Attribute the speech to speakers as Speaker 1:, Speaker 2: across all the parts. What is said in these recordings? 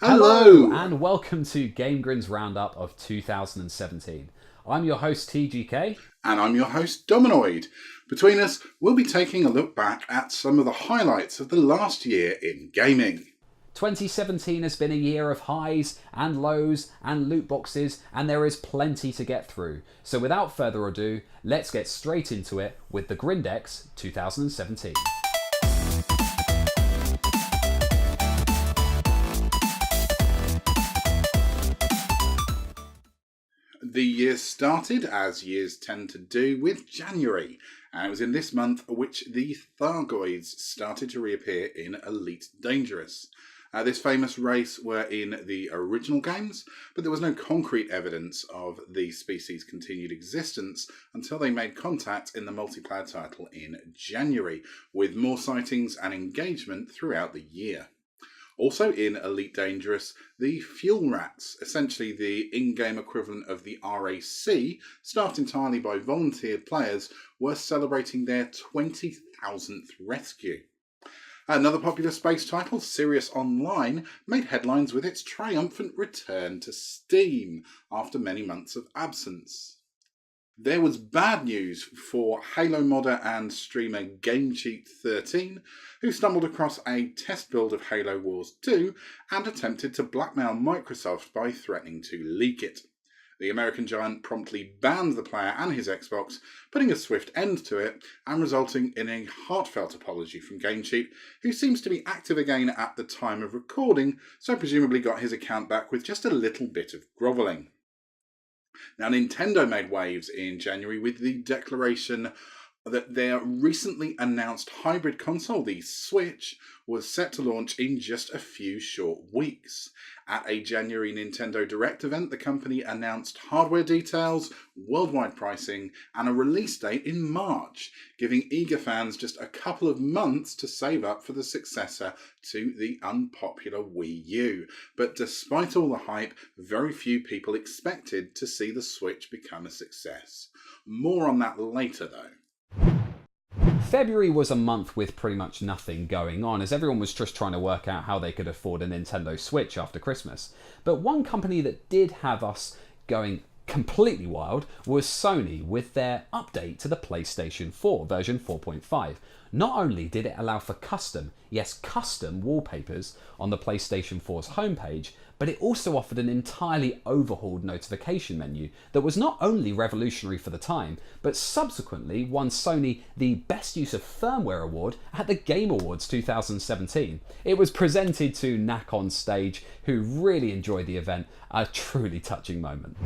Speaker 1: Hello
Speaker 2: Hello!
Speaker 1: and welcome to GameGrin's roundup of 2017. I'm your host TGK.
Speaker 2: And I'm your host Dominoid. Between us, we'll be taking a look back at some of the highlights of the last year in gaming.
Speaker 1: 2017 has been a year of highs and lows and loot boxes, and there is plenty to get through. So without further ado, let's get straight into it with the Grindex 2017.
Speaker 2: The year started, as years tend to do, with January, and it was in this month which the Thargoids started to reappear in Elite Dangerous. This famous race were in the original games, but there was no concrete evidence of the species' continued existence until they made contact in the multiplayer title in January, with more sightings and engagement throughout the year. Also in Elite Dangerous, the Fuel Rats, essentially the in-game equivalent of the RAC, staffed entirely by volunteered players, were celebrating their 20,000th rescue. Another popular space title, Sirius Online, made headlines with its triumphant return to Steam after many months of absence. There was bad news for Halo modder and streamer GameCheat13, who stumbled across a test build of Halo Wars 2 and attempted to blackmail Microsoft by threatening to leak it. The American giant promptly banned the player and his Xbox, putting a swift end to it and resulting in a heartfelt apology from GameCheat, who seems to be active again at the time of recording, so presumably got his account back with just a little bit of grovelling. Now, Nintendo made waves in January with the declaration that their recently announced hybrid console, the Switch, was set to launch in just a few short weeks. At a January Nintendo Direct event, the company announced hardware details, worldwide pricing, and a release date in March, giving eager fans just a couple of months to save up for the successor to the unpopular Wii U. But despite all the hype, very few people expected to see the Switch become a success. More on that later, though.
Speaker 1: February was a month with pretty much nothing going on, as everyone was just trying to work out how they could afford a Nintendo Switch after Christmas. But one company that did have us going completely wild was Sony with their update to the PlayStation 4 version 4.5. Not only did it allow for custom wallpapers on the PlayStation 4's homepage, but it also offered an entirely overhauled notification menu that was not only revolutionary for the time, but subsequently won Sony the Best Use of Firmware award at the Game Awards 2017. It was presented to Knack on stage, who really enjoyed the event, a truly touching moment.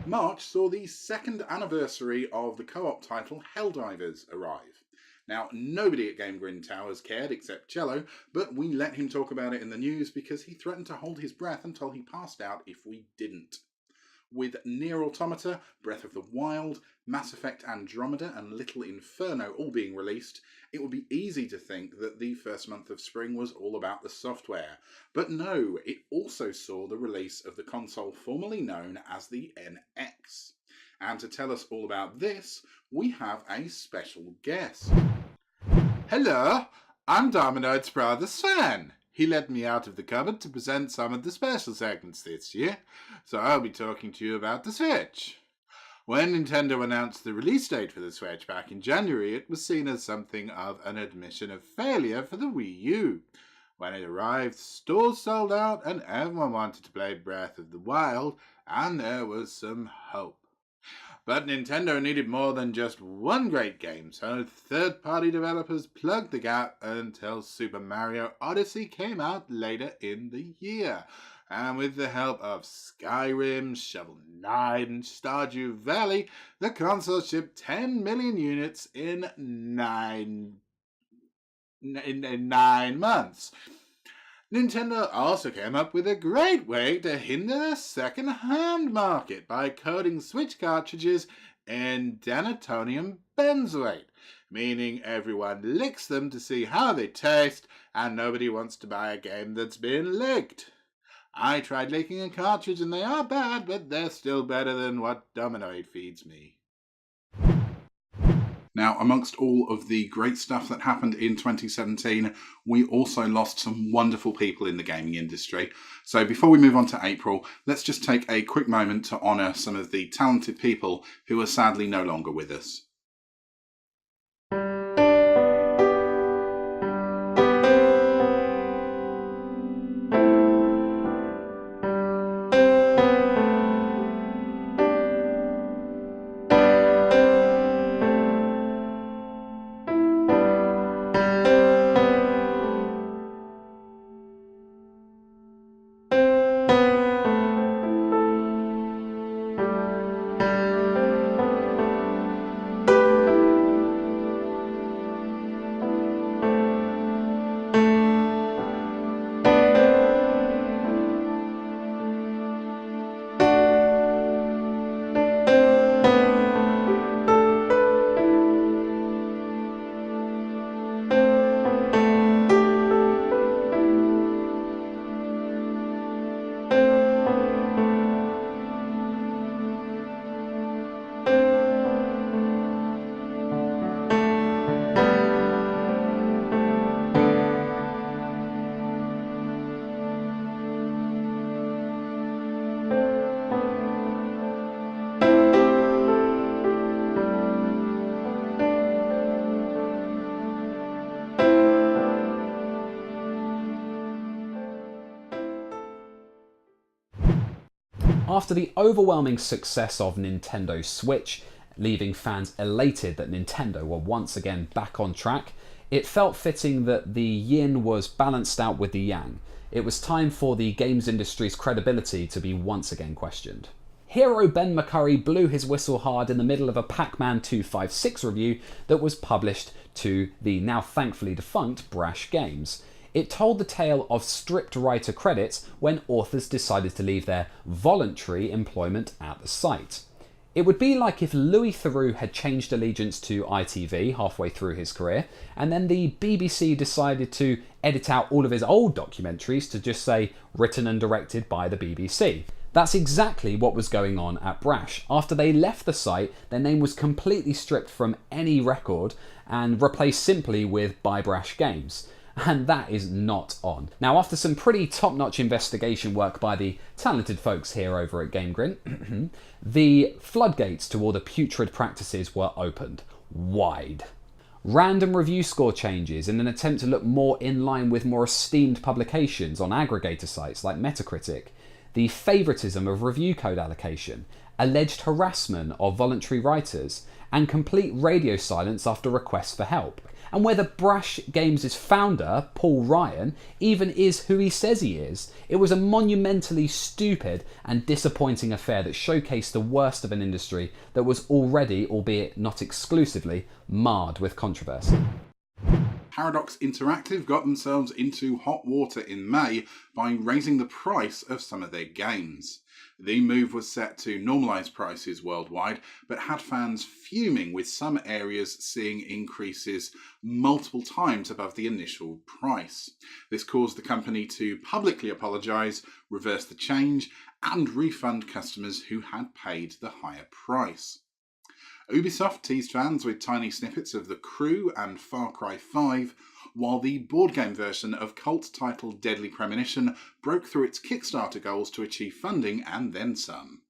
Speaker 2: March saw the second anniversary of the co-op title Helldivers arrive. Now, nobody at GameGrin Towers cared except Cello, but we let him talk about it in the news because he threatened to hold his breath until he passed out if we didn't. With Nier Automata, Breath of the Wild, Mass Effect Andromeda and Little Inferno all being released, it would be easy to think that the first month of spring was all about the software. But no, it also saw the release of the console formerly known as the NX. And to tell us all about this, we have a special guest. Hello, I'm Dominoid's brother Sven. He let me out of the cupboard to present some of the special segments this year, so I'll be talking to you about the Switch. When Nintendo announced the release date for the Switch back in January, it was seen as something of an admission of failure for the Wii U. When it arrived, stores sold out and everyone wanted to play Breath of the Wild, and there was some hope. But Nintendo needed more than just one great game, so third-party developers plugged the gap until Super Mario Odyssey came out later in the year. And with the help of Skyrim, Shovel Knight, and Stardew Valley, the console shipped 10 million units in 9 months. Nintendo also came up with a great way to hinder the second-hand market by coating Switch cartridges in denatonium benzoate, meaning everyone licks them to see how they taste, and nobody wants to buy a game that's been licked. I tried licking a cartridge and they are bad, but they're still better than what Dominoid feeds me. Now, amongst all of the great stuff that happened in 2017, we also lost some wonderful people in the gaming industry. So before we move on to April, let's just take a quick moment to honour some of the talented people who are sadly no longer with us.
Speaker 1: After the overwhelming success of Nintendo Switch, leaving fans elated that Nintendo were once again back on track, it felt fitting that the yin was balanced out with the yang. It was time for the games industry's credibility to be once again questioned. Hero Ben McCurry blew his whistle hard in the middle of a Pac-Man 256 review that was published to the now thankfully defunct Brash Games. It told the tale of strict writer credits when authors decided to leave their voluntary employment at the site. It would be like if Louis Theroux had changed allegiance to ITV halfway through his career, and then the BBC decided to edit out all of his old documentaries to just say written and directed by the BBC. That's exactly what was going on at Brash. After they left the site, their name was completely stripped from any record and replaced simply with by Brash Games. And that is not on. Now, after some pretty top-notch investigation work by the talented folks here over at GameGrin, the floodgates to all the putrid practices were opened wide. Random review score changes in an attempt to look more in line with more esteemed publications on aggregator sites like Metacritic, the favouritism of review code allocation, alleged harassment of voluntary writers, and complete radio silence after requests for help. And whether Brash Games' founder, Paul Ryan, even is who he says he is, it was a monumentally stupid and disappointing affair that showcased the worst of an industry that was already, albeit not exclusively, marred with controversy.
Speaker 2: Paradox Interactive got themselves into hot water in May by raising the price of some of their games. The move was set to normalise prices worldwide, but had fans fuming, with some areas seeing increases multiple times above the initial price. This caused the company to publicly apologise, reverse the change, and refund customers who had paid the higher price. Ubisoft teased fans with tiny snippets of The Crew and Far Cry 5, while the board game version of cult title Deadly Premonition broke through its Kickstarter goals to achieve funding and then some.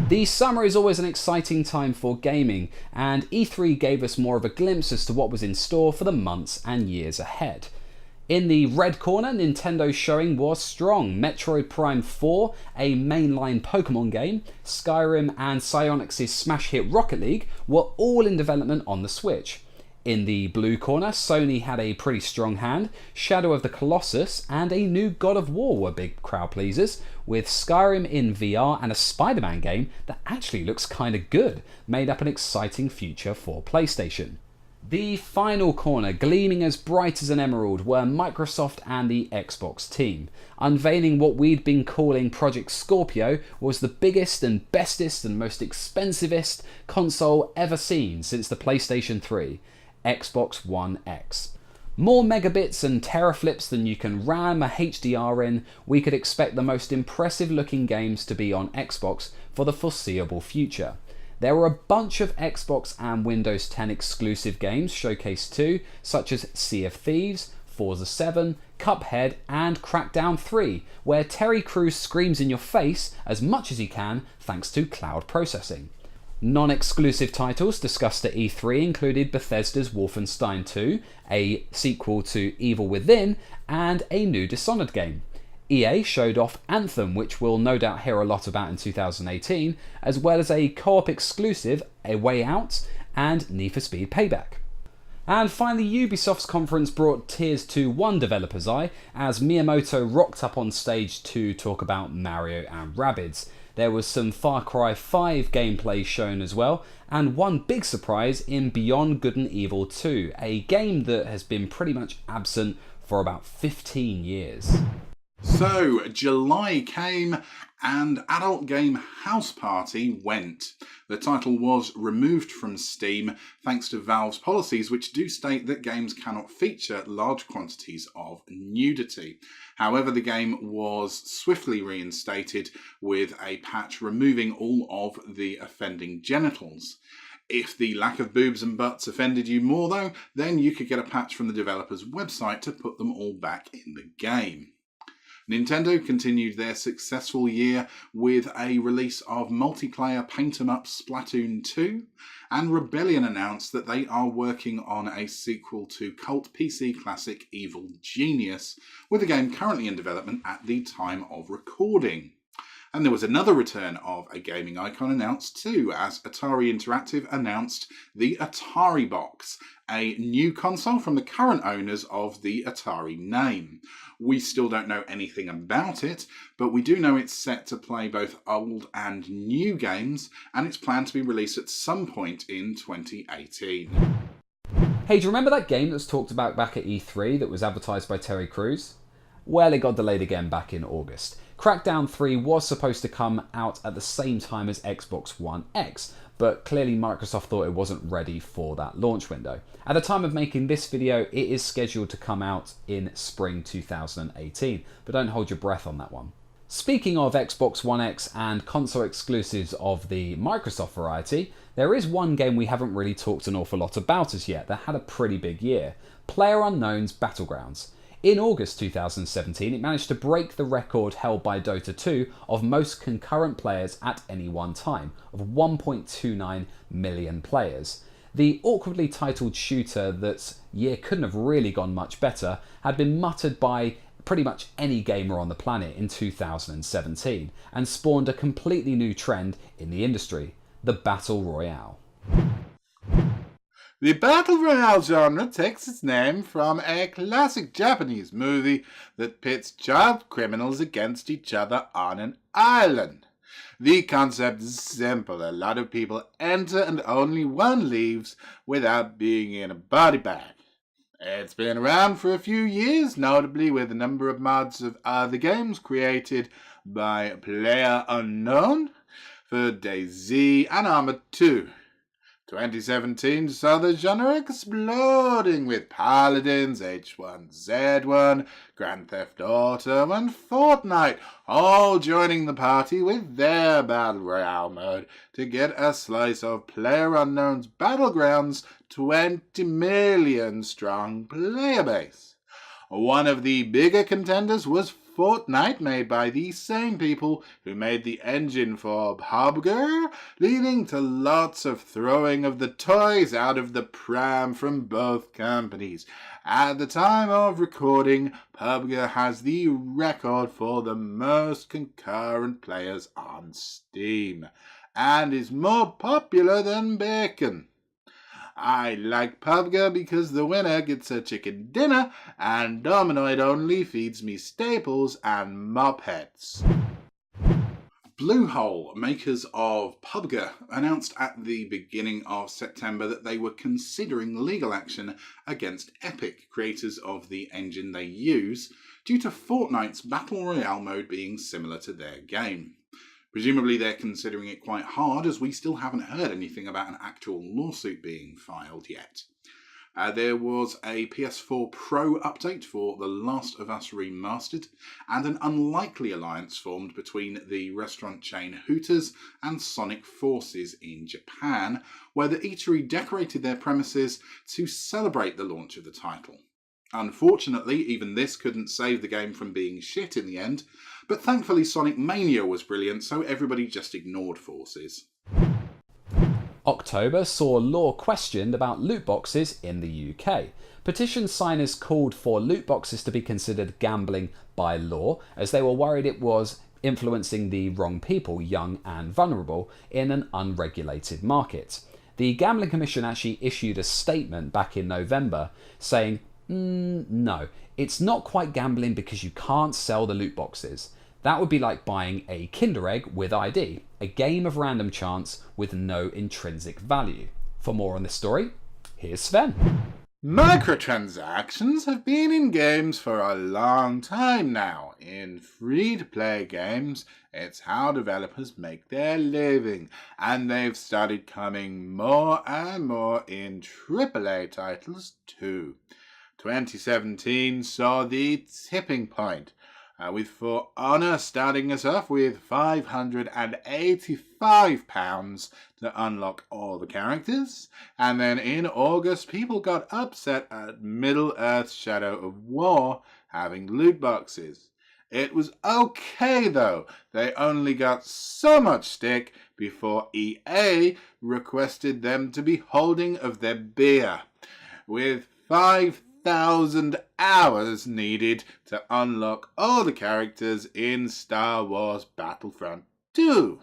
Speaker 1: The summer is always an exciting time for gaming, and E3 gave us more of a glimpse as to what was in store for the months and years ahead. In the red corner, Nintendo's showing was strong. Metroid Prime 4, a mainline Pokemon game, Skyrim and Psyonix's smash hit Rocket League were all in development on the Switch. In the blue corner, Sony had a pretty strong hand. Shadow of the Colossus and a new God of War were big crowd pleasers, with Skyrim in VR and a Spider-Man game that actually looks kinda good, made up an exciting future for PlayStation. The final corner, gleaming as bright as an emerald, were Microsoft and the Xbox team. Unveiling what we'd been calling Project Scorpio was the biggest and bestest and most expensivest console ever seen since the PlayStation 3, Xbox One X. More megabits and teraflops than you can RAM a HDR in, we could expect the most impressive looking games to be on Xbox for the foreseeable future. There were a bunch of Xbox and Windows 10 exclusive games showcased too, such as Sea of Thieves, Forza 7, Cuphead and Crackdown 3, where Terry Crews screams in your face as much as he can thanks to cloud processing. Non-exclusive titles discussed at E3 included Bethesda's Wolfenstein 2, a sequel to Evil Within, and a new Dishonored game. EA showed off Anthem, which we'll no doubt hear a lot about in 2018, as well as a co-op exclusive, A Way Out, and Need for Speed Payback. And finally, Ubisoft's conference brought tears to one developer's eye as Miyamoto rocked up on stage to talk about Mario and Rabbids. There was some Far Cry 5 gameplay shown as well, and one big surprise in Beyond Good and Evil 2, a game that has been pretty much absent for about 15 years.
Speaker 2: So, July came and Adult Game House Party went. The title was removed from Steam thanks to Valve's policies, which do state that games cannot feature large quantities of nudity. However, the game was swiftly reinstated with a patch removing all of the offending genitals. If the lack of boobs and butts offended you more though, then you could get a patch from the developer's website to put them all back in the game. Nintendo continued their successful year with a release of multiplayer paint-em-up Splatoon 2, and Rebellion announced that they are working on a sequel to cult PC classic Evil Genius, with the game currently in development at the time of recording. And there was another return of a gaming icon announced too, as Atari Interactive announced the Atari Box, a new console from the current owners of the Atari name. We still don't know anything about it, but we do know it's set to play both old and new games, and it's planned to be released at some point in 2018.
Speaker 1: Hey, do you remember that game that was talked about back at E3 that was advertised by Terry Crews? Well, it got delayed again back in August. Crackdown 3 was supposed to come out at the same time as Xbox One X, but clearly Microsoft thought it wasn't ready for that launch window. At the time of making this video, it is scheduled to come out in spring 2018, but don't hold your breath on that one. Speaking of Xbox One X and console exclusives of the Microsoft variety, there is one game we haven't really talked an awful lot about as yet that had a pretty big year: PlayerUnknown's Battlegrounds. In August 2017, it managed to break the record held by Dota 2 of most concurrent players at any one time, of 1.29 million players. The awkwardly titled shooter that's year couldn't have really gone much better had been muttered by pretty much any gamer on the planet in 2017 and spawned a completely new trend in the industry: the Battle Royale.
Speaker 2: The Battle Royale genre takes its name from a classic Japanese movie that pits child criminals against each other on an island. The concept is simple: a lot of people enter and only one leaves without being in a body bag. It's been around for a few years, notably with a number of mods of other games created by PlayerUnknown for DayZ and Arma 2. 2017 saw the genre exploding with Paladins, H1Z1, Grand Theft Auto and Fortnite all joining the party with their Battle Royale mode to get a slice of PlayerUnknown's Battlegrounds' 20 million strong player base. One of the bigger contenders was Fortnite, made by the same people who made the engine for PUBG, leading to lots of throwing of the toys out of the pram from both companies. At the time of recording, PUBG has the record for the most concurrent players on Steam, and is more popular than bacon. I like PUBG because the winner gets a chicken dinner, and Dominoid only feeds me staples and mop heads. Bluehole, makers of PUBG, announced at the beginning of September that they were considering legal action against Epic, creators of the engine they use, due to Fortnite's Battle Royale mode being similar to their game. Presumably they're considering it quite hard, as we still haven't heard anything about an actual lawsuit being filed yet. There was a PS4 Pro update for The Last of Us Remastered, and an unlikely alliance formed between the restaurant chain Hooters and Sonic Forces in Japan, where the eatery decorated their premises to celebrate the launch of the title. Unfortunately, even this couldn't save the game from being shit in the end, but thankfully Sonic Mania was brilliant, so everybody just ignored Forces.
Speaker 1: October saw law questioned about loot boxes in the UK. Petition signers called for loot boxes to be considered gambling by law, as they were worried it was influencing the wrong people, young and vulnerable, in an unregulated market. The Gambling Commission actually issued a statement back in November saying, no, it's not quite gambling because you can't sell the loot boxes. That would be like buying a Kinder Egg with ID, a game of random chance with no intrinsic value. For more on this story, here's Sven.
Speaker 2: Microtransactions have been in games for a long time now. In free-to-play games, it's how developers make their living, and they've started coming more and more in AAA titles too. 2017 saw the tipping point, with For Honor starting us off with £585 to unlock all the characters, and then in August people got upset at Middle-earth Shadow of War having loot boxes. It was okay though, they only got so much stick before EA requested them to be holding of their beer, with 5,000 hours needed to unlock all the characters in Star Wars Battlefront 2.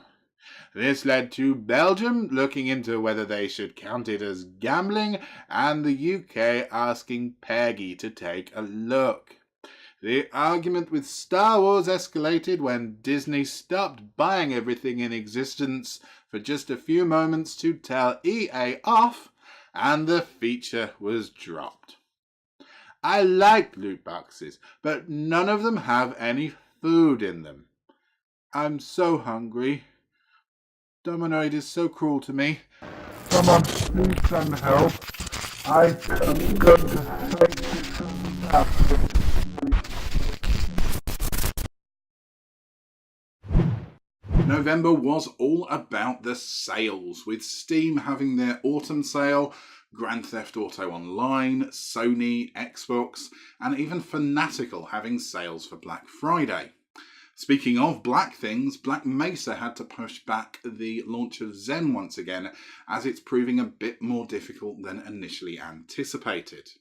Speaker 2: This led to Belgium looking into whether they should count it as gambling, and the UK asking Peggy to take a look. The argument with Star Wars escalated when Disney stopped buying everything in existence for just a few moments to tell EA off, and the feature was dropped. I like loot boxes, but none of them have any food in them. I'm so hungry. Dominoid is so cruel to me.
Speaker 3: Someone please send help. I am going to take some.
Speaker 2: November was all about the sales, with Steam having their autumn sale, Grand Theft Auto Online, Sony, Xbox, and even Fanatical having sales for Black Friday. Speaking of black things, Black Mesa had to push back the launch of Zen once again, as it's proving a bit more difficult than initially anticipated.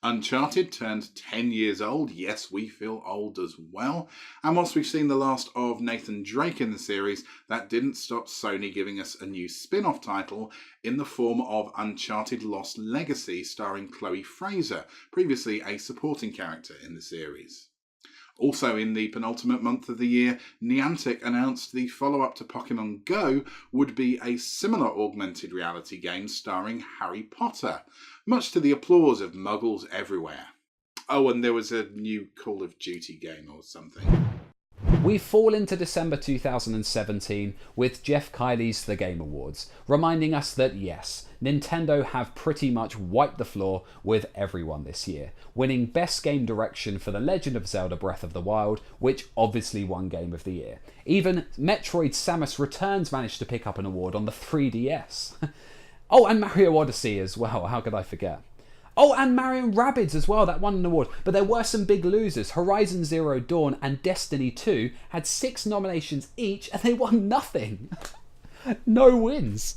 Speaker 2: Uncharted turned 10 years old. Yes, we feel old as well. And whilst we've seen the last of Nathan Drake in the series, that didn't stop Sony giving us a new spin-off title in the form of Uncharted Lost Legacy, starring Chloe Fraser, previously a supporting character in the series. Also in the penultimate month of the year, Niantic announced the follow-up to Pokemon Go would be a similar augmented reality game starring Harry Potter, much to the applause of muggles everywhere. Oh, and there was a new Call of Duty game or something.
Speaker 1: We fall into December 2017 with Jeff Keighley's The Game Awards, reminding us that yes, Nintendo have pretty much wiped the floor with everyone this year, winning Best Game Direction for The Legend of Zelda Breath of the Wild, which obviously won Game of the Year. Even Metroid Samus Returns managed to pick up an award on the 3DS. Oh, and Mario Odyssey as well, how could I forget? Oh, and Mario & Rabbids as well, that won an award. But there were some big losers. Horizon Zero Dawn and Destiny 2 had 6 nominations each, and they won nothing. No wins.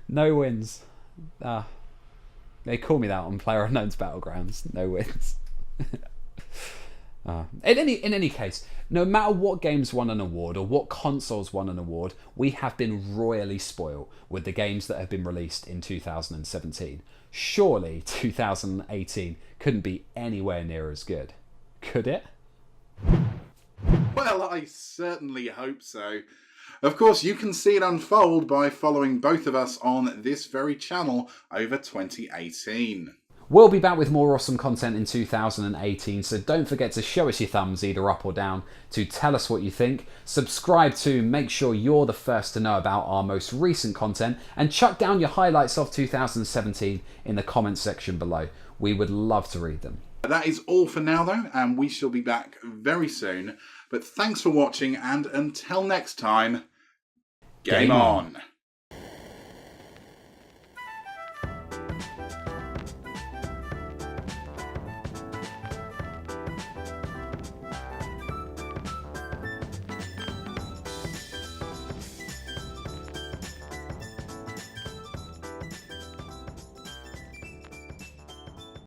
Speaker 1: No wins. They call me that on PlayerUnknown's Battlegrounds. No wins. In any case, no matter what games won an award or what consoles won an award, we have been royally spoiled with the games that have been released in 2017. Surely 2018 couldn't be anywhere near as good, could it?
Speaker 2: Well, I certainly hope so. Of course, you can see it unfold by following both of us on this very channel over 2018.
Speaker 1: We'll be back with more awesome content in 2018, so don't forget to show us your thumbs either up or down to tell us what you think. Subscribe to make sure you're the first to know about our most recent content, and chuck down your highlights of 2017 in the comments section below. We would love to read them.
Speaker 2: That is all for now though, and we shall be back very soon. But thanks for watching, and until next time, game on.